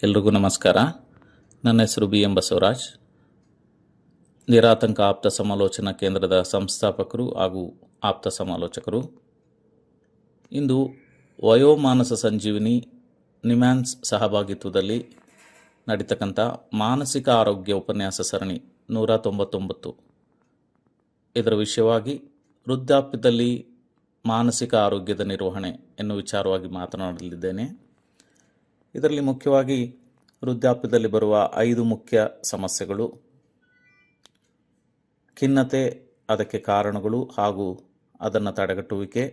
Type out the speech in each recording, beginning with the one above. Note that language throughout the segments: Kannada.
ಎಲ್ರಿಗೂ ನಮಸ್ಕಾರ. ನನ್ನ ಹೆಸರು BM ಬಸವರಾಜ್, ನಿರಾತಂಕ ಆಪ್ತ ಸಮಾಲೋಚನಾ ಕೇಂದ್ರದ ಸಂಸ್ಥಾಪಕರು ಹಾಗೂ ಆಪ್ತ ಸಮಾಲೋಚಕರು. ಇಂದು ವಯೋಮಾನಸ ಸಂಜೀವಿನಿ ನಿಮ್ಯಾನ್ಸ್ ಸಹಭಾಗಿತ್ವದಲ್ಲಿ ನಡೀತಕ್ಕಂಥ ಮಾನಸಿಕ ಆರೋಗ್ಯ ಉಪನ್ಯಾಸ ಸರಣಿ 199 ಇದರ ವಿಷಯವಾಗಿ ವೃದ್ಧಾಪ್ಯದಲ್ಲಿ ಮಾನಸಿಕ ಆರೋಗ್ಯದ ನಿರ್ವಹಣೆ ಎನ್ನುವ ವಿಚಾರವಾಗಿ ಮಾತನಾಡಲಿದ್ದೇನೆ. ಇದರಲ್ಲಿ ಮುಖ್ಯವಾಗಿ ವೃದ್ಧಾಪ್ಯದಲ್ಲಿ ಬರುವ 5 ಮುಖ್ಯ ಸಮಸ್ಯೆಗಳು, ಖಿನ್ನತೆ, ಅದಕ್ಕೆ ಕಾರಣಗಳು ಹಾಗೂ ಅದನ್ನು ತಡೆಗಟ್ಟುವಿಕೆ,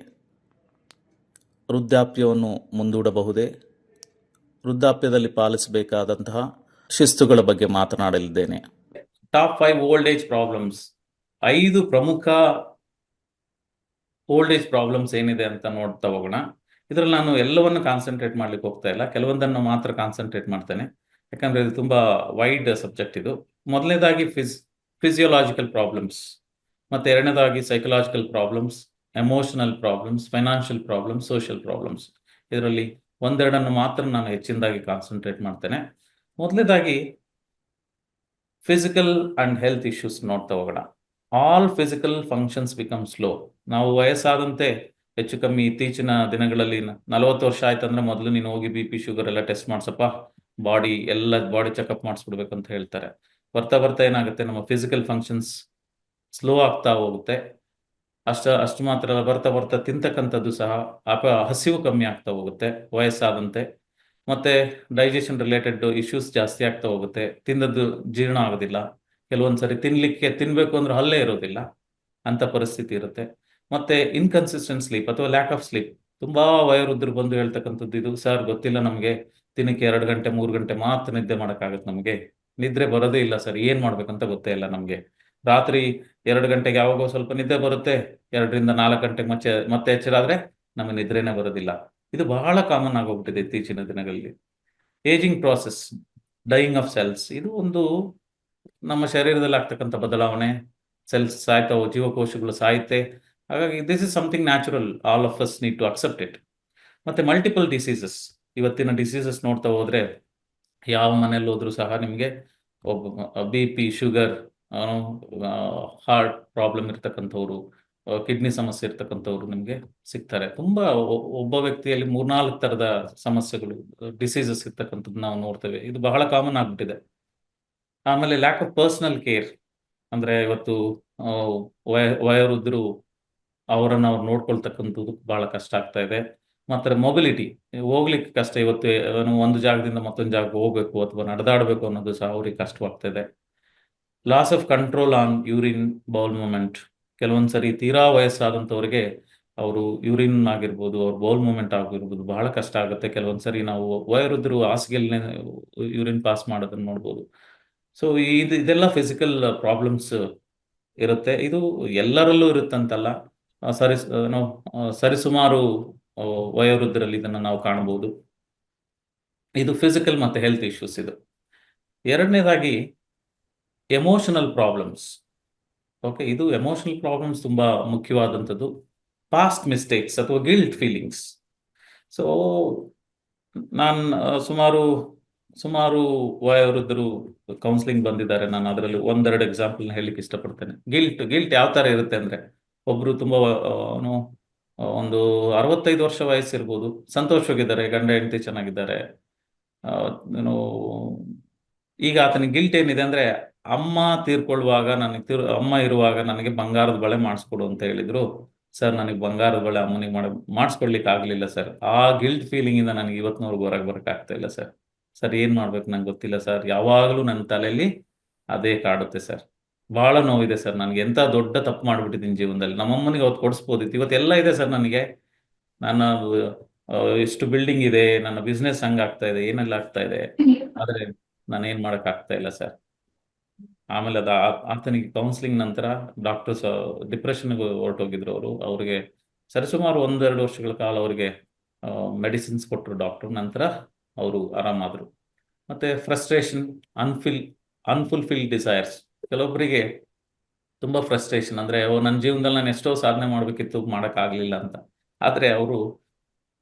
ವೃದ್ಧಾಪ್ಯವನ್ನು ಮುಂದೂಡಬಹುದೇ, ವೃದ್ಧಾಪ್ಯದಲ್ಲಿ ಪಾಲಿಸಬೇಕಾದಂತಹ ಶಿಸ್ತುಗಳ ಬಗ್ಗೆ ಮಾತನಾಡಲಿದ್ದೇನೆ. ಟಾಪ್ 5 ಓಲ್ಡ್ ಏಜ್ ಪ್ರಾಬ್ಲಮ್ಸ್, 5 ಪ್ರಮುಖ ಓಲ್ಡ್ ಏಜ್ ಪ್ರಾಬ್ಲಮ್ಸ್ ಏನಿದೆ ಅಂತ ನೋಡ್ತಾ ಹೋಗೋಣ. ಇದರಲ್ಲಿ ನಾನು ಎಲ್ಲವನ್ನು ಕಾನ್ಸಂಟ್ರೇಟ್ ಮಾಡ್ಲಿಕ್ಕೆ ಹೋಗ್ತಾ ಇಲ್ಲ, ಕೆಲವೊಂದನ್ನು ಮಾತ್ರ ಕಾನ್ಸಂಟ್ರೇಟ್ ಮಾಡ್ತೇನೆ, ಯಾಕಂದ್ರೆ ಇದು ತುಂಬಾ ವೈಡ್ ಸಬ್ಜೆಕ್ಟ್. ಇದು ಮೊದಲನೇದಾಗಿ ಫಿಸಿಯೋಲಾಜಿಕಲ್ ಪ್ರಾಬ್ಲಮ್ಸ್, ಮತ್ತೆ ಎರಡನೇದಾಗಿ psychological problems, emotional problems, financial problems, social problems. ಇದರಲ್ಲಿ ಒಂದೆರಡನ್ನು ಮಾತ್ರ ನಾನು ಹೆಚ್ಚಿನದಾಗಿ ಕಾನ್ಸಂಟ್ರೇಟ್ ಮಾಡ್ತೇನೆ. ಮೊದಲನೇದಾಗಿ ಫಿಸಿಕಲ್ ಅಂಡ್ ಹೆಲ್ತ್ ಇಶ್ಯೂಸ್ ನೋಡ್ತಾ ಹೋಗೋಣ. All physical functions become slow. ನಾವು ವಯಸ್ಸಾದಂತೆ ಹೆಚ್ಚು ಕಮ್ಮಿ ಇತ್ತೀಚಿನ ದಿನಗಳಲ್ಲಿ 40 ವರ್ಷ ಆಯ್ತಂದ್ರೆ ಮೊದಲು ನೀನು ಹೋಗಿ BP ಶುಗರ್ ಎಲ್ಲ ಟೆಸ್ಟ್ ಮಾಡ್ಸಪ್ಪ, ಬಾಡಿ ಚೆಕಪ್ ಮಾಡಿಸ್ಬಿಡ್ಬೇಕು ಅಂತ ಹೇಳ್ತಾರೆ. ಬರ್ತಾ ಬರ್ತಾ ಏನಾಗುತ್ತೆ, ನಮ್ಮ ಫಿಸಿಕಲ್ ಫಂಕ್ಷನ್ಸ್ ಸ್ಲೋ ಆಗ್ತಾ ಹೋಗುತ್ತೆ. ಅಷ್ಟು ಮಾತ್ರ ಅಲ್ಲ, ಬರ್ತಾ ಬರ್ತಾ ತಿಂತಕ್ಕಂಥದ್ದು ಸಹ ಹಸಿವು ಕಮ್ಮಿ ಆಗ್ತಾ ಹೋಗುತ್ತೆ ವಯಸ್ಸಾದಂತೆ. ಮತ್ತೆ ಡೈಜೆಷನ್ ರಿಲೇಟೆಡ್ ಇಶ್ಯೂಸ್ ಜಾಸ್ತಿ ಆಗ್ತಾ ಹೋಗುತ್ತೆ. ತಿಂದದ್ದು ಜೀರ್ಣ ಆಗೋದಿಲ್ಲ, ಕೆಲವೊಂದ್ಸರಿ ತಿನ್ಬೇಕು ಅಂದ್ರೆ ಹಲ್ಲೇ ಇರೋದಿಲ್ಲ, ಅಂತ ಪರಿಸ್ಥಿತಿ ಇರುತ್ತೆ. ಮತ್ತೆ ಇನ್ಕನ್ಸಿಸ್ಟೆಂಟ್ ಸ್ಲೀಪ್ ಅಥವಾ ಲ್ಯಾಕ್ ಆಫ್ ಸ್ಲೀಪ್. ತುಂಬಾ ವಯೋವೃದ್ಧರು ಬಂದು ಹೇಳ್ತಕ್ಕಂಥದ್ದು ಇದು, ಸರ್ ಗೊತ್ತಿಲ್ಲ ನಮಗೆ, ದಿನಕ್ಕೆ 2 ಗಂಟೆ 3 ಗಂಟೆ ಮಾತ್ರ ನಿದ್ದೆ ಮಾಡೋಕ್ಕಾಗತ್ತೆ, ನಮಗೆ ನಿದ್ರೆ ಬರೋದೇ ಇಲ್ಲ ಸರ್, ಏನ್ ಮಾಡ್ಬೇಕಂತ ಗೊತ್ತೇ ಇಲ್ಲ ನಮಗೆ. ರಾತ್ರಿ 2 ಗಂಟೆಗೆ ಯಾವಾಗೋ ಸ್ವಲ್ಪ ನಿದ್ದೆ ಬರುತ್ತೆ, 2 ರಿಂದ 4 ಗಂಟೆಗೆ ಮತ್ತೆ ಎಚ್ಚರ ಆದ್ರೆ ನಮಗೆ ನಿದ್ರೆನೇ ಬರೋದಿಲ್ಲ. ಇದು ಬಹಳ ಕಾಮನ್ ಆಗೋಗ್ಬಿಟ್ಟಿದೆ ಇತ್ತೀಚಿನ ದಿನಗಳಲ್ಲಿ. Ageing process, dying of cells, ಇದು ಒಂದು ನಮ್ಮ ಶರೀರದಲ್ಲಿ ಆಗ್ತಕ್ಕಂಥ ಬದಲಾವಣೆ. ಸೆಲ್ಸ್ ಸಾಯ್ತಾವು, ಜೀವಕೋಶಗಳು ಸಾಯುತ್ತೆ. ಹಾಗಾಗಿ this is something natural, all of us need to accept it. ಮತ್ತೆ ಮಲ್ಟಿಪಲ್ ಡಿಸೀಸಸ್, ಇವತ್ತಿನ ಡಿಸೀಸಸ್ ನೋಡ್ತಾ ಹೋದ್ರೆ ಯಾವ ಮನೆಯಲ್ಲಿ ಹೋದ್ರೂ ಸಹ ನಿಮಗೆ BP, ಶುಗರ್, ಹಾರ್ಟ್ ಪ್ರಾಬ್ಲಮ್ ಇರ್ತಕ್ಕಂಥವ್ರು, ಕಿಡ್ನಿ ಸಮಸ್ಯೆ ಇರ್ತಕ್ಕಂಥವ್ರು ನಿಮಗೆ ಸಿಗ್ತಾರೆ. ತುಂಬಾ ಒಬ್ಬ ವ್ಯಕ್ತಿಯಲ್ಲಿ 3-4 ಥರದ ಸಮಸ್ಯೆಗಳು, ಡಿಸೀಸಸ್ ಇರ್ತಕ್ಕಂಥದ್ದು ನಾವು ನೋಡ್ತೇವೆ. ಇದು ಬಹಳ ಕಾಮನ್ ಆಗ್ಬಿಟ್ಟಿದೆ. ಆಮೇಲೆ ಲ್ಯಾಕ್ ಆಫ್ ಪರ್ಸನಲ್ ಕೇರ್, ಅಂದ್ರೆ ಇವತ್ತು ವಯೋವೃದ್ಧರು ಅವರನ್ನು ಅವ್ರು ನೋಡ್ಕೊಳ್ತಕ್ಕಂಥದ್ದು ಬಹಳ ಕಷ್ಟ ಆಗ್ತಾ ಇದೆ. ಮತ್ತೆ ಮೊಬಿಲಿಟಿ, ಹೋಗ್ಲಿಕ್ಕೆ ಕಷ್ಟ. ಇವತ್ತು ಒಂದು ಜಾಗದಿಂದ ಮತ್ತೊಂದು ಜಾಗಕ್ಕೆ ಹೋಗ್ಬೇಕು ಅಥವಾ ನಡೆದಾಡಬೇಕು ಅನ್ನೋದು ಸಹ ಅವ್ರಿಗೆ ಕಷ್ಟವಾಗ್ತಾ ಇದೆ. Loss of control on urine bowel movement, ಕೆಲವೊಂದ್ಸರಿ ತೀರಾ ವಯಸ್ಸಾದಂಥವ್ರಿಗೆ ಅವರು ಯೂರಿನ್ ಆಗಿರ್ಬೋದು, ಅವ್ರ ಬೌಲ್ ಮೂಮೆಂಟ್ ಆಗಿರ್ಬೋದು, ಬಹಳ ಕಷ್ಟ ಆಗುತ್ತೆ. ಕೆಲವೊಂದ್ಸರಿ ನಾವು ವಯೋವೃದ್ಧರು ಹಾಸಿಗೆಲ್ಲೇ ಯೂರಿನ್ ಪಾಸ್ ಮಾಡೋದನ್ನ ನೋಡ್ಬೋದು. ಸೊ ಇದೆಲ್ಲ ಫಿಸಿಕಲ್ ಪ್ರಾಬ್ಲಮ್ಸ್ ಇರುತ್ತೆ. ಇದು ಎಲ್ಲರಲ್ಲೂ ಇರುತ್ತಂತಲ್ಲ, ಸರಿಸುಮಾರು ವಯೋವೃದ್ಧರಲ್ಲಿ ಇದನ್ನು ನಾವು ಕಾಣಬಹುದು. ಇದು ಫಿಸಿಕಲ್ ಮತ್ತೆ ಹೆಲ್ತ್ ಇಶ್ಯೂಸ್. ಇದು ಎರಡನೇದಾಗಿ ಎಮೋಷನಲ್ ಪ್ರಾಬ್ಲಮ್ಸ್. ಓಕೆ, ಇದು ಎಮೋಷನಲ್ ಪ್ರಾಬ್ಲಮ್ಸ್ ತುಂಬಾ ಮುಖ್ಯವಾದಂಥದ್ದು. ಪಾಸ್ಟ್ ಮಿಸ್ಟೇಕ್ಸ್ ಅಥವಾ ಗಿಲ್ಟ್ ಫೀಲಿಂಗ್ಸ್. ಸೊ ನಾನು ಸುಮಾರು ವಯೋವೃದ್ಧರು ಕೌನ್ಸಿಲಿಂಗ್ ಬಂದಿದ್ದಾರೆ. ನಾನು ಅದರಲ್ಲಿ 1-2 ಎಕ್ಸಾಂಪಲ್ ಹೇಳಲಿಕ್ಕೆ ಇಷ್ಟಪಡ್ತೇನೆ. ಗಿಲ್ಟ್ ಯಾವ ತರ ಇರುತ್ತೆ ಅಂದ್ರೆ, ಒಬ್ರು ತುಂಬಾ ಒಂದು 65 ವರ್ಷ ವಯಸ್ಸಿರ್ಬೋದು, ಸಂತೋಷವಾಗಿದ್ದಾರೆ, ಗಂಡ ಹೆಂಡತಿ ಚೆನ್ನಾಗಿದ್ದಾರೆ. ಈಗ ಆತನಿಗೆ ಗಿಲ್ಟ್ ಏನಿದೆ ಅಂದ್ರೆ, ಅಮ್ಮ ತೀರ್ಕೊಳ್ಳುವಾಗ ಅಮ್ಮ ಇರುವಾಗ ನನಗೆ ಬಂಗಾರದ ಬಳೆ ಮಾಡಿಸ್ಕೊಡು ಅಂತ ಹೇಳಿದ್ರು ಸರ್, ನನಗೆ ಬಂಗಾರದ ಬಳೆ ಅಮ್ಮನಿಗೆ ಮಾಡಿಸ್ಕೊಡ್ಲಿಕ್ಕೆ ಆಗ್ಲಿಲ್ಲ ಸರ್. ಆ ಗಿಲ್ಟ್ ಫೀಲಿಂಗ್ ಇಂದ ನನಗೆ ಇವತ್ತಿನವರೆಗೂ ಹೊರಗೆ ಬರಕ್ ಆಗ್ತಾ ಇಲ್ಲ ಸರ್. ಸರ್ ಏನ್ ಮಾಡ್ಬೇಕು ನಂಗೆ ಗೊತ್ತಿಲ್ಲ ಸರ್, ಯಾವಾಗಲೂ ನನ್ನ ತಲೆಯಲ್ಲಿ ಅದೇ ಕಾಡುತ್ತೆ ಸರ್. ಬಹಳ ನೋವಿದೆ ಸರ್, ನನಗೆ ಎಂತ ದೊಡ್ಡ ತಪ್ಪು ಮಾಡ್ಬಿಟ್ಟಿದ್ದೀನಿ ಜೀವನದಲ್ಲಿ. ನಮ್ಮಮ್ಮನಿಗೆ ಅವತ್ತು ಕೊಡಿಸ್ಬೋದಿತ್ತು, ಇವತ್ತೆಲ್ಲ ಇದೆ ಸರ್ ನನಗೆ. ನನ್ನ ಇಷ್ಟು ಬಿಲ್ಡಿಂಗ್ ಇದೆ, ನನ್ನ ಬಿಸ್ನೆಸ್ ಹಂಗಾಗ್ತಾ ಇದೆ, ಏನೆಲ್ಲ ಆಗ್ತಾ ಇದೆ, ಆದ್ರೆ ನಾನೇನ್ ಮಾಡಕ್ ಆಗ್ತಾ ಇಲ್ಲ ಸರ್. ಆಮೇಲೆ ಆತನಿಗೆ ಕೌನ್ಸಿಲಿಂಗ್ ನಂತರ ಡಾಕ್ಟರ್ಸ್ ಡಿಪ್ರೆಷನ್ಗೆ ಹೊರಟೋಗಿದ್ರು. ಅವ್ರಿಗೆ ಸರಿಸುಮಾರು 1-2 ವರ್ಷಗಳ ಕಾಲ ಅವರಿಗೆ ಮೆಡಿಸಿನ್ಸ್ ಕೊಟ್ಟರು ಡಾಕ್ಟರ್. ನಂತರ ಅವರು ಆರಾಮಾದ್ರು. ಮತ್ತೆ ಫ್ರಸ್ಟ್ರೇಷನ್, ಅನ್ಫುಲ್ಫಿಲ್ಡ್ ಡಿಸೈರ್ಸ್. ಕೆಲವೊಬ್ಬರಿಗೆ ತುಂಬಾ ಫ್ರಸ್ಟ್ರೇಷನ್ ಅಂದ್ರೆ, ನನ್ನ ಜೀವನದಲ್ಲಿ ನಾನು ಎಷ್ಟೋ ಸಾಧನೆ ಮಾಡ್ಬೇಕಿತ್ತು, ಮಾಡೋಕ್ಕಾಗಲಿಲ್ಲ ಅಂತ. ಆದ್ರೆ ಅವರು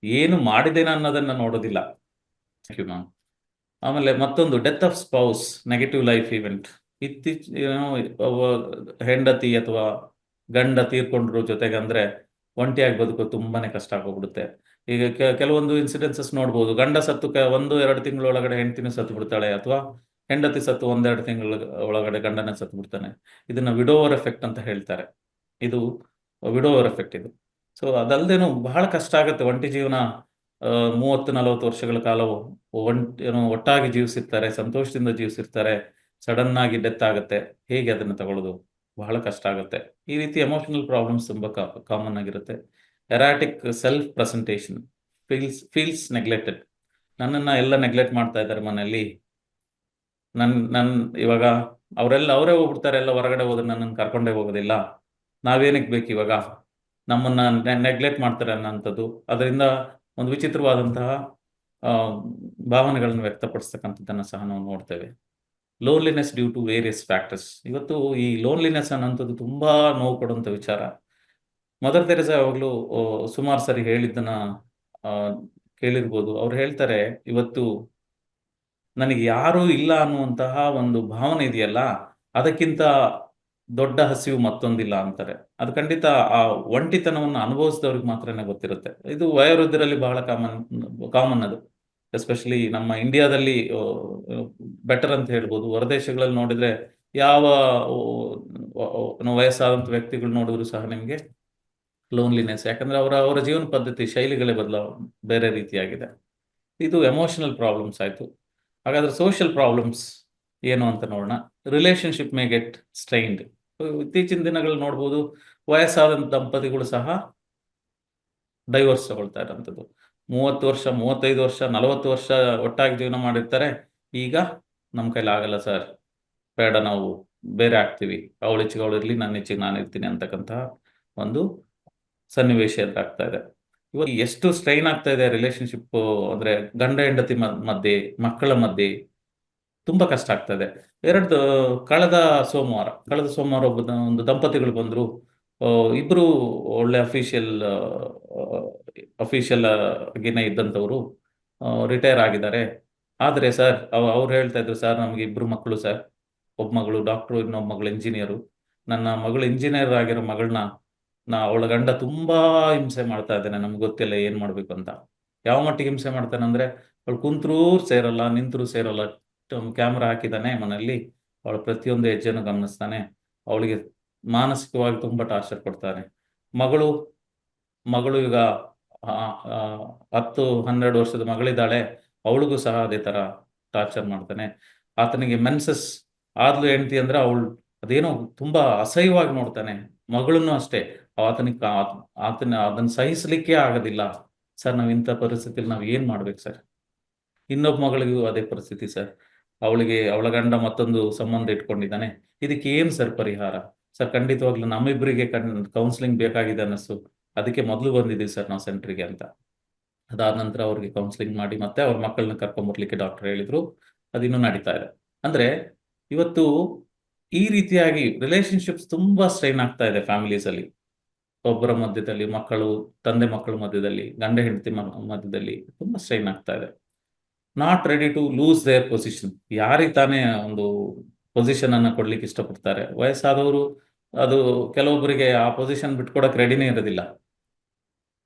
ಏನು ಮಾಡಿದ್ದೇನೆ ಅನ್ನೋದನ್ನ ನೋಡೋದಿಲ್ಲ. Thank you ma'am. ಆಮೇಲೆ ಮತ್ತೊಂದು death of spouse, negative life event. ಹೆಂಡತಿ ಅಥವಾ ಗಂಡ ತೀರ್ಕೊಂಡ್ರು ಜೊತೆಗೆ ಅಂದ್ರೆ ಒಂಟಿಯಾಗಿ ಬದುಕೋದು ತುಂಬಾನೇ ಕಷ್ಟ ಆಗೋಗ್ಬಿಡುತ್ತೆ. ಈಗ ಕೆಲವೊಂದು ಇನ್ಸಿಡೆನ್ಸಸ್ ನೋಡ್ಬೋದು, ಗಂಡ ಸತ್ತು 1-2 ತಿಂಗಳೊಳಗಡೆ ಹೆಂಡತಿನೂ ಸತ್ತು ಬಿಡ್ತಾಳೆ, ಅಥವಾ ಹೆಂಡತಿ ಸತ್ತು 1-2 ತಿಂಗಳ ಒಳಗಡೆ ಗಂಡನ ಸತ್ತು ಬಿಡ್ತಾನೆ. ಇದನ್ನ ವಿಡೋವರ್ ಎಫೆಕ್ಟ್ ಅಂತ ಹೇಳ್ತಾರೆ. ಇದು ವಿಡೋವರ್ ಎಫೆಕ್ಟ್ ಇದು. ಸೊ ಅದಲ್ದೇನು ಬಹಳ ಕಷ್ಟ ಆಗುತ್ತೆ ಒಂಟಿ ಜೀವನ. 30-40 ವರ್ಷಗಳ ಕಾಲ ಒಟ್ಟಾಗಿ ಜೀವಿಸಿರ್ತಾರೆ, ಸಂತೋಷದಿಂದ ಜೀವಿಸಿರ್ತಾರೆ, ಸಡನ್ ಆಗಿ ಡೆತ್ ಆಗುತ್ತೆ. ಹೇಗೆ ಅದನ್ನ ತಗೊಳ್ಳೋದು? ಬಹಳ ಕಷ್ಟ ಆಗುತ್ತೆ. ಈ ರೀತಿ ಎಮೋಷನಲ್ ಪ್ರಾಬ್ಲಮ್ಸ್ ತುಂಬಾ ಕಾಮನ್ ಆಗಿರುತ್ತೆ. Erratic self presentation, feels neglected. ನನ್ನನ್ನ ಎಲ್ಲ ನೆಗ್ಲೆಕ್ಟ್ ಮಾಡ್ತಾ ಇದ್ದಾರೆ ಮನೆಯಲ್ಲಿ. ನನ್ ಇವಾಗ ಅವರೇ ಹೋಗ್ಬಿಡ್ತಾರೆ, ಎಲ್ಲ ಹೊರಗಡೆ ಹೋದ್ರೆ ನನ್ನನ್ನು ಕರ್ಕೊಂಡೇ ಹೋಗೋದಿಲ್ಲ, ನಾವೇನಕ್ಕೆ ಬೇಕು ಇವಾಗ, ನಮ್ಮನ್ನ ನೆಗ್ಲೆಕ್ಟ್ ಮಾಡ್ತಾರೆ ಅನ್ನೋಂಥದ್ದು. ಅದರಿಂದ ಒಂದು ವಿಚಿತ್ರವಾದಂತಹ ಭಾವನೆಗಳನ್ನು ವ್ಯಕ್ತಪಡಿಸ್ತಕ್ಕಂಥದ್ದನ್ನು ಸಹ ನಾವು ನೋಡ್ತೇವೆ. Loneliness due to various factors. ಇವತ್ತು ಈ ಲೋನ್ಲಿನೆಸ್ ಅನ್ನೋಂಥದ್ದು ತುಂಬಾ ನೋವು ಕೊಡುವಂಥ ವಿಚಾರ. ಮದರ್ ತೆರೇಸಾ ಯಾವಾಗಲೂ ಸುಮಾರು ಸರಿ ಹೇಳಿದ್ದನ್ನ ಕೇಳಿರ್ಬೋದು. ಅವ್ರು ಹೇಳ್ತಾರೆ, ಇವತ್ತು ನನಗೆ ಯಾರೂ ಇಲ್ಲ ಅನ್ನುವಂತಹ ಒಂದು ಭಾವನೆ ಇದೆಯಲ್ಲ, ಅದಕ್ಕಿಂತ ದೊಡ್ಡ ಹಸಿವು ಮತ್ತೊಂದಿಲ್ಲ ಅಂತಾರೆ. ಅದು ಖಂಡಿತ ಆ ಒಂಟಿತನವನ್ನು ಅನುಭವಿಸಿದವ್ರಿಗೆ ಮಾತ್ರನೇ ಗೊತ್ತಿರುತ್ತೆ. ಇದು ವಯೋವೃದ್ಧರಲ್ಲಿ ಬಹಳ ಕಾಮನ್ ಅದು. ಎಸ್ಪೆಷಲಿ ನಮ್ಮ ಇಂಡಿಯಾದಲ್ಲಿ ಬೆಟರ್ ಅಂತ ಹೇಳ್ಬೋದು. ಹೊರದೇಶಗಳಲ್ಲಿ ನೋಡಿದ್ರೆ ಯಾವ ವಯಸ್ಸಾದಂಥ ವ್ಯಕ್ತಿಗಳು ನೋಡಿದ್ರು ಸಹ ನಿಮಗೆ ಲೋನ್ಲಿನೆಸ್, ಯಾಕಂದ್ರೆ ಅವರ ಜೀವನ ಪದ್ಧತಿ ಶೈಲಿಗಳೇ ಬೇರೆ ರೀತಿಯಾಗಿದೆ. ಇದು ಎಮೋಷನಲ್ ಪ್ರಾಬ್ಲಮ್ಸ್ ಆಯ್ತು. ಹಾಗಾದ್ರೆ ಸೋಷಿಯಲ್ ಪ್ರಾಬ್ಲಮ್ಸ್ ಏನು ಅಂತ ನೋಡೋಣ. Relationship may get strained. ಇತ್ತೀಚಿನ ದಿನಗಳು ನೋಡ್ಬೋದು, ವಯಸ್ಸಾದ ದಂಪತಿಗಳು ಸಹ ಡೈವರ್ಸ್ ತಗೊಳ್ತಾ ಇರೋಂಥದ್ದು. 30 ವರ್ಷ, 35 ವರ್ಷ, 40 ವರ್ಷ ಒಟ್ಟಾಗಿ ಜೀವನ ಮಾಡಿರ್ತಾರೆ. ಈಗ ನಮ್ಮ ಕೈಲಿ ಆಗಲ್ಲ ಸರ್, ಬೇಡ, ನಾವು ಬೇರೆ ಆಗ್ತೀವಿ, ಅವಳ ಹೆಚ್ಚಿಗೆ ಅವಳು ಇರ್ಲಿ, ನನ್ನ ಹೆಚ್ಚಿಗೆ ನಾನು ಇರ್ತೀನಿ ಅಂತಕ್ಕಂತಹ ಒಂದು ಸನ್ನಿವೇಶ ಎದುರಾಗ್ತಾ ಇದೆ. ಇವತ್ತು ಎಷ್ಟು ಸ್ಟ್ರೈನ್ ಆಗ್ತಾ ಇದೆ ರಿಲೇಶನ್ಶಿಪ್, ಅಂದ್ರೆ ಗಂಡ ಹೆಂಡತಿ ಮಧ್ಯೆ, ಮಕ್ಕಳ ಮಧ್ಯೆ ತುಂಬಾ ಕಷ್ಟ ಆಗ್ತಾ ಇದೆ. ಕಳೆದ ಸೋಮವಾರ ಒಂದು ದಂಪತಿಗಳು ಬಂದ್ರು. ಇಬ್ರು ಒಳ್ಳೆ ಅಫಿಷಿಯಲ್ ಆಗಿನೇ ಇದ್ದಂಥವ್ರು ರಿಟೈರ್ ಆಗಿದ್ದಾರೆ. ಆದರೆ ಸರ್ ಅವ್ರು ಹೇಳ್ತಾ ಇದ್ರು, ಸರ್ ನಮಗೆ 2 ಮಕ್ಕಳು ಸರ್, ಒಬ್ಬ ಮಗಳು ಡಾಕ್ಟ್ರು, ಇನ್ನೊಬ್ಬ ಮಗಳು ಇಂಜಿನಿಯರು. ನನ್ನ ಮಗಳು ಇಂಜಿನಿಯರ್ ಆಗಿರೋ ಮಗಳನ್ನ ಅವಳ ಗಂಡ ತುಂಬಾ ಹಿಂಸೆ ಮಾಡ್ತಾ ಇದ್ದಾನೆ, ನಮ್ಗೆ ಗೊತ್ತಿಲ್ಲ ಏನ್ ಮಾಡ್ಬೇಕು ಅಂತ. ಯಾವ ಮಟ್ಟಿಗೆ ಹಿಂಸೆ ಮಾಡ್ತಾನೆ ಅಂದ್ರೆ, ಅವಳು ಕುಂತ್ರೂ ಸೇರಲ್ಲ, ನಿಂತರೂ ಸೇರಲ್ಲ, ಕ್ಯಾಮ್ರಾ ಹಾಕಿದ್ದಾನೆ ಮನೆಯಲ್ಲಿ, ಅವಳ ಪ್ರತಿಯೊಂದು ಹೆಜ್ಜೆನೂ ಗಮನಿಸ್ತಾನೆ, ಅವಳಿಗೆ ಮಾನಸಿಕವಾಗಿ ತುಂಬಾ ಟಾರ್ಚರ್ ಕೊಡ್ತಾನೆ. ಮಗಳು ಈಗ 10-12 ವರ್ಷದ ಮಗಳಿದ್ದಾಳೆ, ಅವಳಿಗೂ ಸಹ ಅದೇ ತರ ಟಾರ್ಚರ್ ಮಾಡ್ತಾನೆ. ಆತನಿಗೆ ಮೆನ್ಸಸ್ ಆದ್ಲು ಹೆಂಡತಿ ಅಂದ್ರೆ ಅವಳು ಅದೇನೋ ತುಂಬಾ ಅಸಹ್ಯವಾಗಿ ನೋಡ್ತಾನೆ. ಮಗಳನ್ನು ಅಷ್ಟೇ, ಅದನ್ನ ಸಹಿಸಲಿಕ್ಕೆ ಆಗೋದಿಲ್ಲ. ಸರ್, ನಾವ್ ಇಂಥ ಪರಿಸ್ಥಿತಿಯಲ್ಲಿ ನಾವ್ ಏನ್ ಮಾಡ್ಬೇಕು ಸರ್? ಇನ್ನೊಬ್ಬ ಮಗಳಿಗೂ ಅದೇ ಪರಿಸ್ಥಿತಿ ಸರ್, ಅವಳ ಗಂಡ ಮತ್ತೊಂದು ಸಂಬಂಧ ಇಟ್ಕೊಂಡಿದ್ದಾನೆ. ಇದಕ್ಕೆ ಏನ್ ಸರ್ ಪರಿಹಾರ? ಸರ್, ಖಂಡಿತವಾಗ್ಲೂ ನಮ್ಮಿಬ್ಬರಿಗೆ ಕೌನ್ಸಿಲಿಂಗ್ ಬೇಕಾಗಿದೆ ಅನ್ನಿಸ್ತು, ಅದಕ್ಕೆ ಮೊದಲು ಬಂದಿದ್ದೀವಿ ಸರ್ ನಾವು ಸೆಂಟ್ರಿಗೆ ಅಂತ. ಅದಾದ ನಂತರ ಅವ್ರಿಗೆ ಕೌನ್ಸಿಲಿಂಗ್ ಮಾಡಿ ಮತ್ತೆ ಅವ್ರ ಮಕ್ಕಳನ್ನ ಕರ್ಕೊಂಡ್ಬರ್ಲಿಕ್ಕೆ ಡಾಕ್ಟರ್ ಹೇಳಿದ್ರು. ಅದಿನ್ನೂ ನಡೀತಾ ಇದೆ. ಅಂದ್ರೆ ಇವತ್ತು ಈ ರೀತಿಯಾಗಿ ರಿಲೇಶನ್ಶಿಪ್ಸ್ ತುಂಬಾ ಸ್ಟ್ರೈನ್ ಆಗ್ತಾ ಇದೆ ಫ್ಯಾಮಿಲೀಸ್ ಅಲ್ಲಿ. ಒಬ್ಬರ ಮಧ್ಯದಲ್ಲಿ, ತಂದೆ ಮಕ್ಕಳ ಮಧ್ಯದಲ್ಲಿ, ಗಂಡ ಹೆಂಡತಿ ಮಧ್ಯದಲ್ಲಿ ತುಂಬಾ ಸ್ಟ್ರೈನ್ ಆಗ್ತಾ ಇದೆ. Not ready to lose their position. ಯಾರಿಗೆ ತಾನೇ ಒಂದು ಪೊಸಿಷನ್ ಅನ್ನ ಕೊಡ್ಲಿಕ್ಕೆ ಇಷ್ಟಪಡ್ತಾರೆ? ವಯಸ್ಸಾದವರು ಅದು ಕೆಲವೊಬ್ಬರಿಗೆ ಆ ಪೊಸಿಷನ್ ಬಿಟ್ಕೊಡಕ್ ರೆಡಿನೇ ಇರೋದಿಲ್ಲ.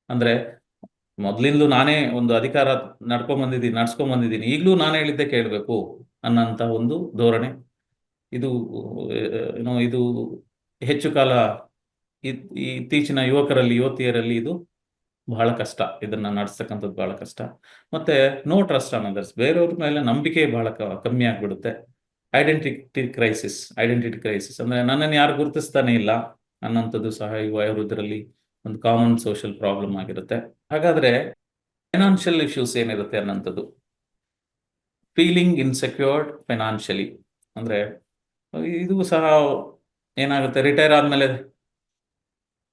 ಅಂದ್ರೆ ಮೊದ್ಲಿಂದಲೂ ನಾನೇ ಒಂದು ಅಧಿಕಾರ ನಡ್ಸ್ಕೊಂಡ್ ಬಂದಿದ್ದೀನಿ, ಈಗಲೂ ನಾನು ಹೇಳಿದ್ದೆ ಕೇಳಬೇಕು ಅನ್ನೋಂಥ ಒಂದು ಧೋರಣೆ. ಇದು ಇದು ಹೆಚ್ಚು ಕಾಲ ಇತ್ತೀಚಿನ ಯುವತಿಯರಲ್ಲಿ ಇದು ಬಹಳ ಕಷ್ಟ. ಇದನ್ನ ನಡೆಸ್ತಕ್ಕಂಥದ್ದು ಬಹಳ ಕಷ್ಟ. ಮತ್ತೆ ನೋ ಟ್ರಸ್ಟ್ ಆನ್ ಅದರ್ಸ್. ಬೇರೆಯವ್ರ ಮೇಲೆ ನಂಬಿಕೆ ಬಹಳ ಕಮ್ಮಿ ಆಗ್ಬಿಡುತ್ತೆ. ಐಡೆಂಟಿಟಿ ಕ್ರೈಸಿಸ್ ಅಂದ್ರೆ ನನ್ನನ್ನು ಯಾರು ಗುರುತಿಸ್ತಾನೆ ಇಲ್ಲ ಅನ್ನೋಂಥದ್ದು ಸಹ ಈ ವಯೋವೃದ್ಧರಲ್ಲಿ ಒಂದು ಕಾಮನ್ ಸೋಷಿಯಲ್ ಪ್ರಾಬ್ಲಮ್ ಆಗಿರುತ್ತೆ. ಹಾಗಾದ್ರೆ ಫೈನಾನ್ಷಿಯಲ್ ಇಶ್ಯೂಸ್ ಏನಿರುತ್ತೆ ಅನ್ನೋಂಥದ್ದು, ಫೀಲಿಂಗ್ ಇನ್ಸೆಕ್ಯೂರ್ಡ್ ಫೈನಾನ್ಷಿಯಲಿ, ಅಂದ್ರೆ ಇದು ಸಹ ಏನಾಗುತ್ತೆ, ರಿಟೈರ್ ಆದ್ಮೇಲೆ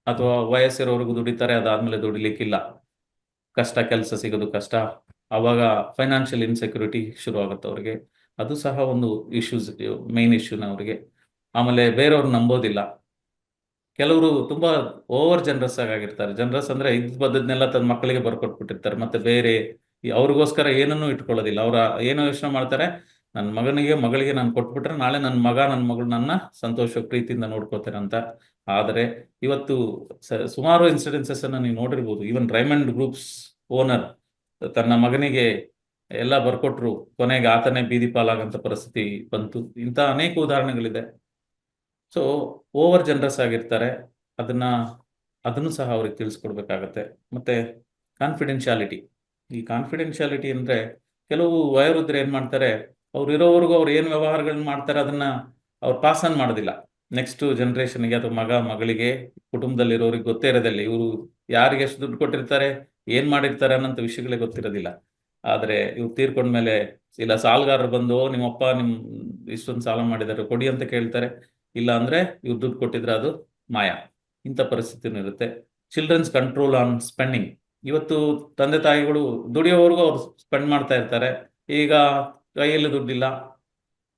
ಅಥವಾ ವಯಸ್ಸಿರೋವರೆಗೂ ದುಡಿತಾರೆ, ಅದಾದ್ಮೇಲೆ ದುಡಿಲಿಕ್ಕಿಲ್ಲ, ಕಷ್ಟ, ಕೆಲಸ ಸಿಗೋದು ಕಷ್ಟ, ಅವಾಗ ಫೈನಾನ್ಷಿಯಲ್ ಇನ್ಸೆಕ್ಯೂರಿಟಿ ಶುರು ಆಗುತ್ತೆ ಅವ್ರಿಗೆ. ಅದು ಸಹ ಒಂದು ಮೇನ್ ಇಶ್ಯೂನ ಅವ್ರಿಗೆ. ಆಮೇಲೆ ಬೇರೆಯವ್ರು ನಂಬೋದಿಲ್ಲ. ಕೆಲವರು ತುಂಬಾ ಓವರ್ ಜನರಸ್ ಆಗಿರ್ತಾರೆ. ಜನರಸ್ ಅಂದ್ರೆ ಬಂದದ್ನೆಲ್ಲ ತನ್ನ ಮಕ್ಕಳಿಗೆ ಬರ್ಕೊಟ್ಬಿಟ್ಟಿರ್ತಾರೆ, ಮತ್ತೆ ಬೇರೆ ಅವ್ರಿಗೋಸ್ಕರ ಏನನ್ನೂ ಇಟ್ಕೊಳ್ಳೋದಿಲ್ಲ. ಅವ್ರ ಏನೋ ಯೋಚನೆ ಮಾಡ್ತಾರೆ, ನನ್ನ ಮಗಳಿಗೆ ನಾನು ಕೊಟ್ಬಿಟ್ರೆ ನಾಳೆ ನನ್ನ ಮಗಳು ನನ್ನ ಸಂತೋಷ ಪ್ರೀತಿಯಿಂದ ನೋಡ್ಕೋತಾರೆ ಅಂತ. ಆದರೆ ಇವತ್ತು ಸುಮಾರು ಇನ್ಸಿಡೆನ್ಸಸ್ ಅನ್ನು ನೀವು ನೋಡಿರ್ಬೋದು. ಈವನ್ ರೈಮಂಡ್ ಗ್ರೂಪ್ಸ್ ಓನರ್ ತನ್ನ ಮಗನಿಗೆ ಎಲ್ಲ ಬರ್ಕೊಟ್ರು, ಕೊನೆಗೆ ಆತನೇ ಬೀದಿ ಪಾಲಾಗಂತ ಪರಿಸ್ಥಿತಿ ಬಂತು. ಇಂಥ ಅನೇಕ ಉದಾಹರಣೆಗಳಿದೆ. ಸೊ ಓವರ್ ಜನರಸ್ ಆಗಿರ್ತಾರೆ, ಅದನ್ನು ಸಹ ಅವ್ರಿಗೆ ತಿಳಿಸ್ಕೊಡ್ಬೇಕಾಗತ್ತೆ. ಮತ್ತೆ ಕಾನ್ಫಿಡೆನ್ಶಿಯಾಲಿಟಿ. ಈ ಕಾನ್ಫಿಡೆನ್ಶಿಯಾಲಿಟಿ ಅಂದ್ರೆ ಕೆಲವು ವಯೋವೃದ್ಧರು ಏನ್ ಮಾಡ್ತಾರೆ, ಅವ್ರು ಇರೋವರೆಗೂ ಅವ್ರು ಏನು ವ್ಯವಹಾರಗಳನ್ನ ಮಾಡ್ತಾರೆ ಅದನ್ನ ಅವ್ರು ಪಾಸ್ ಆನ್ ಮಾಡೋದಿಲ್ಲ ನೆಕ್ಸ್ಟ್ ಜನರೇಷನ್ಗೆ ಅಥವಾ ಮಗಳಿಗೆ. ಕುಟುಂಬದಲ್ಲಿರೋರಿಗೆ ಗೊತ್ತೇ ಇರೋದಿಲ್ಲ ಇವರು ಯಾರಿಗೆ ಎಷ್ಟು ದುಡ್ಡು ಕೊಟ್ಟಿರ್ತಾರೆ, ಏನ್ ಮಾಡಿರ್ತಾರೆ ಅನ್ನೋಂಥ ವಿಷಯಗಳೇ ಗೊತ್ತಿರೋದಿಲ್ಲ. ಆದ್ರೆ ಇವ್ರು ತೀರ್ಕೊಂಡ್ಮೇಲೆ ಇಲ್ಲ ಸಾಲಗಾರರು ಬಂದು ನಿಮ್ಮಪ್ಪ ಇಷ್ಟೊಂದು ಸಾಲ ಮಾಡಿದ್ದಾರೆ ಕೊಡಿ ಅಂತ ಕೇಳ್ತಾರೆ. ಇಲ್ಲ ಅಂದ್ರೆ ಇವ್ರು ದುಡ್ಡು ಕೊಟ್ಟಿದ್ರೆ ಅದು ಮಾಯ. ಇಂಥ ಪರಿಸ್ಥಿತಿನೂ ಇರುತ್ತೆ. Childrens control on spending. ಇವತ್ತು ತಂದೆ ತಾಯಿಗಳು ದುಡಿಯೋವರೆಗೂ ಅವ್ರು ಸ್ಪೆಂಡ್ ಮಾಡ್ತಾ ಇರ್ತಾರೆ. ಈಗ ಕೈಯಲ್ಲಿ ದುಡ್ಡಿಲ್ಲ,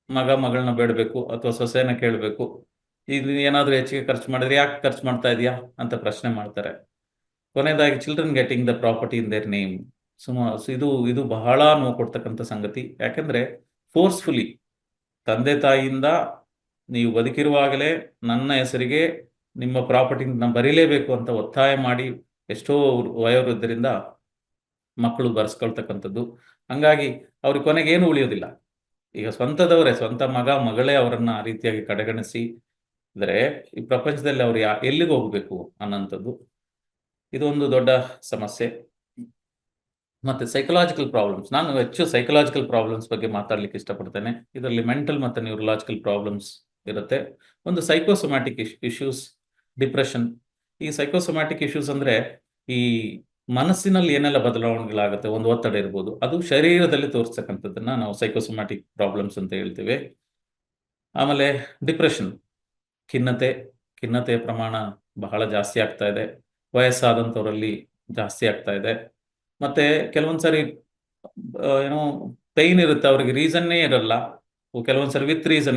ಮಗಳನ್ನ ಬೇಡಬೇಕು ಅಥವಾ ಸೊಸೆನ ಕೇಳಬೇಕು, ಇದು ಏನಾದರೂ ಹೆಚ್ಚಿಗೆ ಖರ್ಚು ಮಾಡಿದ್ರೆ ಯಾಕೆ ಖರ್ಚು ಮಾಡ್ತಾ ಇದೆಯಾ ಅಂತ ಪ್ರಶ್ನೆ ಮಾಡ್ತಾರೆ. ಕೊನೆಯದಾಗಿ children getting the property in their name. ಇದು ಬಹಳ ನೋವು ಕೊಡ್ತಕ್ಕಂಥ ಸಂಗತಿ. ಯಾಕಂದ್ರೆ ಫೋರ್ಸ್ಫುಲಿ ತಂದೆ ತಾಯಿಯಿಂದ ನೀವು ಬದುಕಿರುವಾಗಲೇ ನನ್ನ ಹೆಸರಿಗೆ ನಿಮ್ಮ ಪ್ರಾಪರ್ಟಿ ಬರೀಲೇಬೇಕು ಅಂತ ಒತ್ತಾಯ ಮಾಡಿ ಎಷ್ಟೋ ವಯೋವೃದ್ಧರಿಂದ ಮಕ್ಕಳು ಬರ್ಸ್ಕೊಳ್ತಕ್ಕಂಥದ್ದು. ಹಂಗಾಗಿ ಅವ್ರಿಗೆ ಕೊನೆಗೆ ಏನು ಉಳಿಯೋದಿಲ್ಲ. ಈಗ ಸ್ವಂತ ಮಗಳೇ ಅವರನ್ನ ಆ ರೀತಿಯಾಗಿ ಕಡೆಗಣಿಸಿ ಅಂದ್ರೆ ಈ ಪ್ರಪಂಚದಲ್ಲಿ ಅವ್ರು ಎಲ್ಲಿಗೆ ಹೋಗ್ಬೇಕು ಅನ್ನೋಂಥದ್ದು ಇದೊಂದು ದೊಡ್ಡ ಸಮಸ್ಯೆ. ಮತ್ತೆ ಸೈಕಲಾಜಿಕಲ್ ಪ್ರಾಬ್ಲಮ್ಸ್. ನಾನು ಹೆಚ್ಚು ಸೈಕಲಾಜಿಕಲ್ ಪ್ರಾಬ್ಲಮ್ಸ್ ಬಗ್ಗೆ ಮಾತಾಡ್ಲಿಕ್ಕೆ ಇಷ್ಟಪಡ್ತೇನೆ. ಇದರಲ್ಲಿ ಮೆಂಟಲ್ ಮತ್ತೆ ನ್ಯೂರಲಾಜಿಕಲ್ ಪ್ರಾಬ್ಲಮ್ಸ್ ಇರುತ್ತೆ. ಒಂದು ಸೈಕೋಸೊಮ್ಯಾಟಿಕ್ ಇಶ್ಯೂಸ್, ಡಿಪ್ರೆಷನ್. ಈ ಸೈಕೋಸೊಮ್ಯಾಟಿಕ್ ಇಶ್ಯೂಸ್ ಅಂದ್ರೆ ಈ ಮನಸ್ಸಿನಲ್ಲಿ ಏನೆಲ್ಲ ಬದಲಾವಣೆಗಳಾಗುತ್ತೆ, ಒಂದು ಒತ್ತಡ ಇರ್ಬೋದು, ಅದು ಶರೀರದಲ್ಲಿ ತೋರಿಸ್ತಕ್ಕಂಥದ್ದನ್ನ ನಾವು ಸೈಕೋಸೊಮ್ಯಾಟಿಕ್ ಪ್ರಾಬ್ಲಮ್ಸ್ ಅಂತ ಹೇಳ್ತೇವೆ. ಆಮೇಲೆ ಡಿಪ್ರೆಷನ್, ಖಿನ್ನತೆಯ ಪ್ರಮಾಣ ಬಹಳ ಜಾಸ್ತಿ ಆಗ್ತಾ ಇದೆ, ವಯಸ್ಸಾದಂಥವರಲ್ಲಿ ಜಾಸ್ತಿ ಆಗ್ತಾ ಇದೆ. ಮತ್ತೆ ಕೆಲವೊಂದ್ಸರಿ ಏನೋ ಪೈನ್ ಇರುತ್ತೆ, ಅವ್ರಿಗೆ ರೀಸನ್ನೇ ಇರಲ್ಲ. ಕೆಲವೊಂದ್ಸರಿ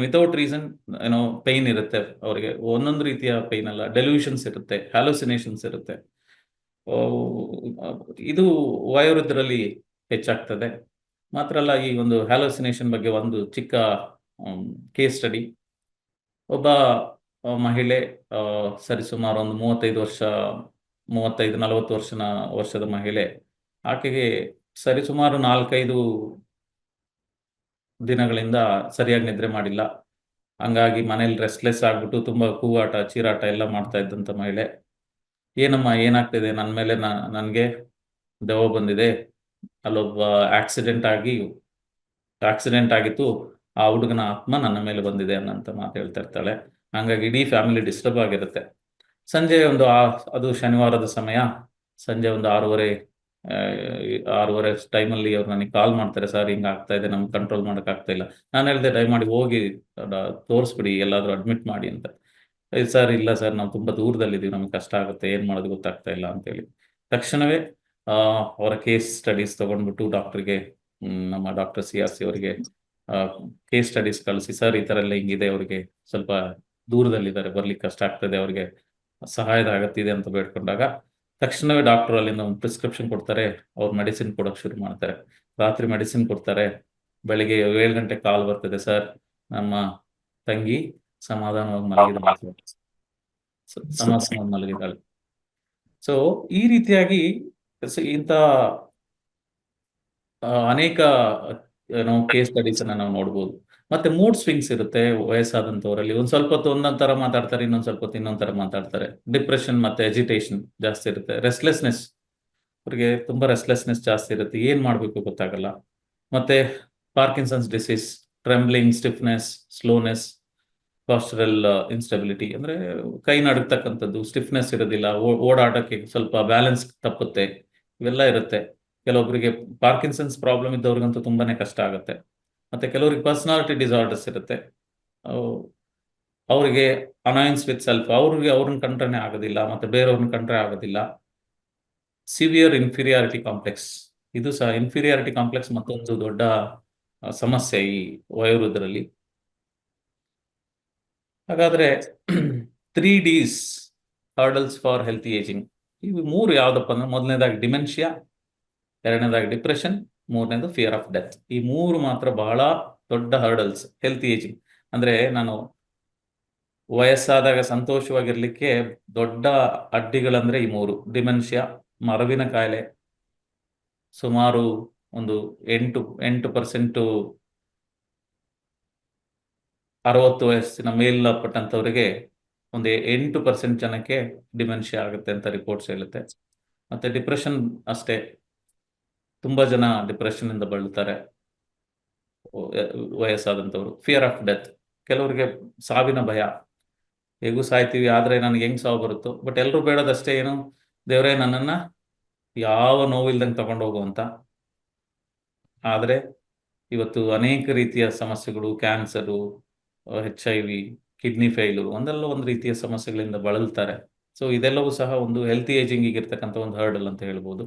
ವಿತೌಟ್ ರೀಸನ್ ಏನೋ ಪೈನ್ ಇರುತ್ತೆ ಅವರಿಗೆ. ಒಂದೊಂದು ರೀತಿಯ ಪೈನ್ ಅಲ್ಲ, ಡೆಲ್ಯೂಷನ್ಸ್ ಇರುತ್ತೆ, ಹ್ಯಾಲೋಸಿನೇಷನ್ಸ್ ಇರುತ್ತೆ. ಇದು ವಯೋವೃದ್ಧರಲ್ಲಿ ಹೆಚ್ಚಾಗ್ತದೆ. ಮಾತ್ರ ಅಲ್ಲ, ಈ ಒಂದು ಹ್ಯಾಲೋಸಿನೇಷನ್ ಬಗ್ಗೆ ಒಂದು ಚಿಕ್ಕ ಕೇಸ್ ಸ್ಟಡಿ. ಒಬ್ಬ ಮಹಿಳೆ ಸರಿಸುಮಾರು ಒಂದು 35-40 ವರ್ಷದ ಮಹಿಳೆ. ಆಕೆಗೆ ಸರಿಸುಮಾರು 4-5 ದಿನಗಳಿಂದ ಸರಿಯಾಗಿ ನಿದ್ರೆ ಮಾಡಿಲ್ಲ. ಹಂಗಾಗಿ ಮನೇಲಿ ರೆಸ್ಟ್ಲೆಸ್ ಆಗ್ಬಿಟ್ಟು ತುಂಬಾ ಕೂಗಾಟ ಚೀರಾಟ ಎಲ್ಲ ಮಾಡ್ತಾ ಇದ್ದಂಥ ಮಹಿಳೆ. ಏನಮ್ಮ ಏನಾಗ್ತಿದೆ, ನನ್ನ ಮೇಲೆ ನನಗೆ ದೆವ್ವ ಬಂದಿದೆ, ಅಲ್ಲೊಬ್ಬ ಆಕ್ಸಿಡೆಂಟ್ ಆಗಿತ್ತು, ಆ ಹುಡುಗನ ಆತ್ಮ ನನ್ನ ಮೇಲೆ ಬಂದಿದೆ ಅನ್ನಂತ ಮಾತು ಹೇಳ್ತಾ ಇರ್ತಾಳೆ. ಹಂಗಾಗಿ ಇಡೀ ಫ್ಯಾಮಿಲಿ ಡಿಸ್ಟರ್ಬ್ ಆಗಿರುತ್ತೆ. ಸಂಜೆ ಅದು ಶನಿವಾರದ ಸಮಯ, ಸಂಜೆ ಒಂದು 6:30 ಟೈಮಲ್ಲಿ ಅವ್ರು ನನಗೆ ಕಾಲ್ ಮಾಡ್ತಾರೆ, ಸರ್ ಹಿಂಗೆ ಆಗ್ತಾ ಇದೆ, ನಮ್ಗೆ ಕಂಟ್ರೋಲ್ ಮಾಡೋಕ್ಕಾಗ್ತಾ ಇಲ್ಲ. ನಾನು ಹೇಳಿದೆ ದಯಮಾಡಿ ಹೋಗಿ ತೋರಿಸ್ಬಿಡಿ, ಎಲ್ಲಾದರೂ ಅಡ್ಮಿಟ್ ಮಾಡಿ ಅಂತ. ಸರ್ ಇಲ್ಲ ಸರ್, ನಾವು ತುಂಬ ದೂರದಲ್ಲಿದ್ದೀವಿ, ನಮ್ಗೆ ಕಷ್ಟ ಆಗುತ್ತೆ, ಏನು ಮಾಡೋದು ಗೊತ್ತಾಗ್ತಾ ಇಲ್ಲ ಅಂತೇಳಿ ತಕ್ಷಣವೇ ಅವರ ಕೇಸ್ ಸ್ಟಡೀಸ್ ತಗೊಂಡ್ಬಿಟ್ಟು ಡಾಕ್ಟರ್ಗೆ, ನಮ್ಮ ಡಾಕ್ಟರ್ CRC ಅವರಿಗೆ ಕೇಸ್ ಸ್ಟಡೀಸ್ ಕಳಿಸಿ, ಸರ್ ಈ ಥರ ಎಲ್ಲ ಹಿಂಗಿದೆ, ಅವರಿಗೆ ಸ್ವಲ್ಪ ದೂರದಲ್ಲಿದ್ದಾರೆ, ಬರ್ಲಿಕ್ಕೆ ಕಷ್ಟ ಆಗ್ತದೆ, ಅವರಿಗೆ ಸಹಾಯದ ಅಗತ್ಯ ಇದೆ ಅಂತ ಬೇಡ್ಕೊಂಡಾಗ ತಕ್ಷಣವೇ ಡಾಕ್ಟರ್ ಅಲ್ಲಿಂದ ಒಂದು ಪ್ರಿಸ್ಕ್ರಿಪ್ಷನ್ ಕೊಡ್ತಾರೆ. ಅವ್ರು ಮೆಡಿಸಿನ್ ಕೊಡೋಕೆ ಶುರು ಮಾಡ್ತಾರೆ. ರಾತ್ರಿ ಮೆಡಿಸಿನ್ ಕೊಡ್ತಾರೆ. ಬೆಳಿಗ್ಗೆ 7 ಗಂಟೆಗೆ ಕಾಲ್ ಬರ್ತದೆ, ಸರ್ ನಮ್ಮ ತಂಗಿ ಸಮಾಧಾನವಾಗಿ ಮಲಗಿದ್ದಾಳೆ. ಸೊ ಈ ರೀತಿಯಾಗಿ ಇಂಥ ಅನೇಕ ಕೇಸ್ ಸ್ಟಡೀಸ್ ಅನ್ನ ನಾವು ನೋಡ್ಬೋದು. ಮತ್ತೆ ಮೂಡ್ ಸ್ವಿಂಗ್ಸ್ ಇರುತ್ತೆ ವಯಸ್ಸಾದಂಥವರಲ್ಲಿ. ಒಂದ್ ಸ್ವಲ್ಪ ಹೊತ್ತು ಒಂದೊಂದ್ ತರ ಮಾತಾಡ್ತಾರೆ, ಇನ್ನೊಂದ್ ಸ್ವಲ್ಪ ಹೊತ್ತು ಇನ್ನೊಂದ್ ತರ ಮಾತಾಡ್ತಾರೆ. ಡಿಪ್ರೆಷನ್ ಮತ್ತೆ ಎಜಿಟೇಷನ್ ಜಾಸ್ತಿ ಇರುತ್ತೆ. ರೆಸ್ಟ್ಲೆಸ್ನೆಸ್, ಅವ್ರಿಗೆ ತುಂಬಾ ರೆಸ್ಟ್ಲೆಸ್ನೆಸ್ ಜಾಸ್ತಿ ಇರುತ್ತೆ, ಏನ್ ಮಾಡ್ಬೇಕು ಗೊತ್ತಾಗಲ್ಲ. ಮತ್ತೆ Parkinson's disease, trembling, stiffness, slowness, postural instability, ಅಂದ್ರೆ ಕೈ ನಡುಗ್ತಕ್ಕಂಥದ್ದು, ಸ್ಟಿಫ್ನೆಸ್ ಇರೋದಿಲ್ಲ, ಓಡಾಟಕ್ಕೆ ಸ್ವಲ್ಪ ಬ್ಯಾಲೆನ್ಸ್ ತಪ್ಪುತ್ತೆ, ಇವೆಲ್ಲ ಇರುತ್ತೆ. ಕೆಲವೊಬ್ಬರಿಗೆ ಪಾರ್ಕಿನ್ಸನ್ಸ್ ಪ್ರಾಬ್ಲಮ್ ಇದ್ದವ್ರಿಗಂತೂ ತುಂಬಾನೇ ಕಷ್ಟ ಆಗುತ್ತೆ. ಮತ್ತೆ ಕೆಲವರಿಗೆ ಪರ್ಸನಾಲಿಟಿ ಡಿಸಾರ್ಡರ್ಸ್ ಇರುತ್ತೆ, ಅವರಿಗೆ ಅನಾಯನ್ಸ್ ವಿತ್ ಸೆಲ್ಫ್, ಅವ್ರನ್ನ ಕಂಡ್ರೆ ಆಗೋದಿಲ್ಲ, ಮತ್ತೆ ಬೇರೆಯವ್ರನ್ನ ಕಂಡ್ರೆ ಆಗೋದಿಲ್ಲ. ಸಿವಿಯರ್ ಇನ್ಫೀರಿಯಾರಿಟಿ ಕಾಂಪ್ಲೆಕ್ಸ್, ಇದು ಸಹ ಇನ್ಫೀರಿಯಾರಿಟಿ ಕಾಂಪ್ಲೆಕ್ಸ್ ಮತ್ತೊಂದು ದೊಡ್ಡ ಸಮಸ್ಯೆ ಈ ವಯೋವೃದ್ಧರಲ್ಲಿ. ಹಾಗಾದ್ರೆ 3Ds hurdles for healthy ageing, ಇವು 3 ಯಾವ್ದಪ್ಪ ಅಂದ್ರೆ, ಮೊದಲನೇದಾಗಿ ಡಿಮೆನ್ಷಿಯಾ, ಎರಡನೇದಾಗಿ ಡಿಪ್ರೆಷನ್, ಮೂರನೇದು ಫಿಯರ್ ಆಫ್ ಡೆತ್. ಈ ಮೂರು ಮಾತ್ರ ಬಹಳ ದೊಡ್ಡ ಹರ್ಡಲ್ಸ್ ಹೆಲ್ತಿ ಏಜಿಂಗ್. ಅಂದ್ರೆ ನಾನು ವಯಸ್ಸಾದಾಗ ಸಂತೋಷವಾಗಿರ್ಲಿಕ್ಕೆ ದೊಡ್ಡ ಅಡ್ಡಿಗಳಂದ್ರೆ ಈ ಮೂರು: ಡಿಮೆನ್ಷಿಯಾ, ಮರವಿನ ಕಾಯಿಲೆ. ಸುಮಾರು ಒಂದು 8% 60 ವಯಸ್ಸಿನ ಮೇಲ್ಪಟ್ಟಂಥವರಿಗೆ ಒಂದು 8% ಜನಕ್ಕೆ ಡಿಮೆನ್ಷಿಯಾ ಆಗುತ್ತೆ ಅಂತ ರಿಪೋರ್ಟ್ಸ್ ಹೇಳುತ್ತೆ. ಮತ್ತೆ ಡಿಪ್ರೆಷನ್ ಅಷ್ಟೇ, ತುಂಬಾ ಜನ ಡಿಪ್ರೆಷನ್ ಇಂದ ಬಳಲ್ತಾರೆ ವಯಸ್ಸಾದಂಥವ್ರು. ಫಿಯರ್ ಆಫ್ ಡೆತ್, ಕೆಲವರಿಗೆ ಸಾವಿನ ಭಯ. ಹೇಗೂ ಸಾಯ್ತೀವಿ, ಆದ್ರೆ ನನಗೆ ಹೆಂಗ್ ಸಾವು ಬರುತ್ತೋ. ಬಟ್ ಎಲ್ಲರೂ ಬೇಡದಷ್ಟೇ, ಏನು, ದೇವರೇ ನನ್ನನ್ನ ಯಾವ ನೋವಿಲ್ದಂಗೆ ತಗೊಂಡು ಹೋಗು ಅಂತ. ಆದ್ರೆ ಇವತ್ತು ಅನೇಕ ರೀತಿಯ ಸಮಸ್ಯೆಗಳು, ಕ್ಯಾನ್ಸರು, HIV, ಕಿಡ್ನಿ ಫೇಲು, ಒಂದಲ್ಲ ಒಂದು ರೀತಿಯ ಸಮಸ್ಯೆಗಳಿಂದ ಬಳಲ್ತಾರೆ. ಸೊ ಇದೆಲ್ಲವೂ ಸಹ ಒಂದು ಹೆಲ್ತಿ ಏಜಿಂಗ್ ಇರ್ತಕ್ಕಂಥ ಒಂದು ಹರ್ಡಲ್ ಅಂತ ಹೇಳ್ಬೋದು.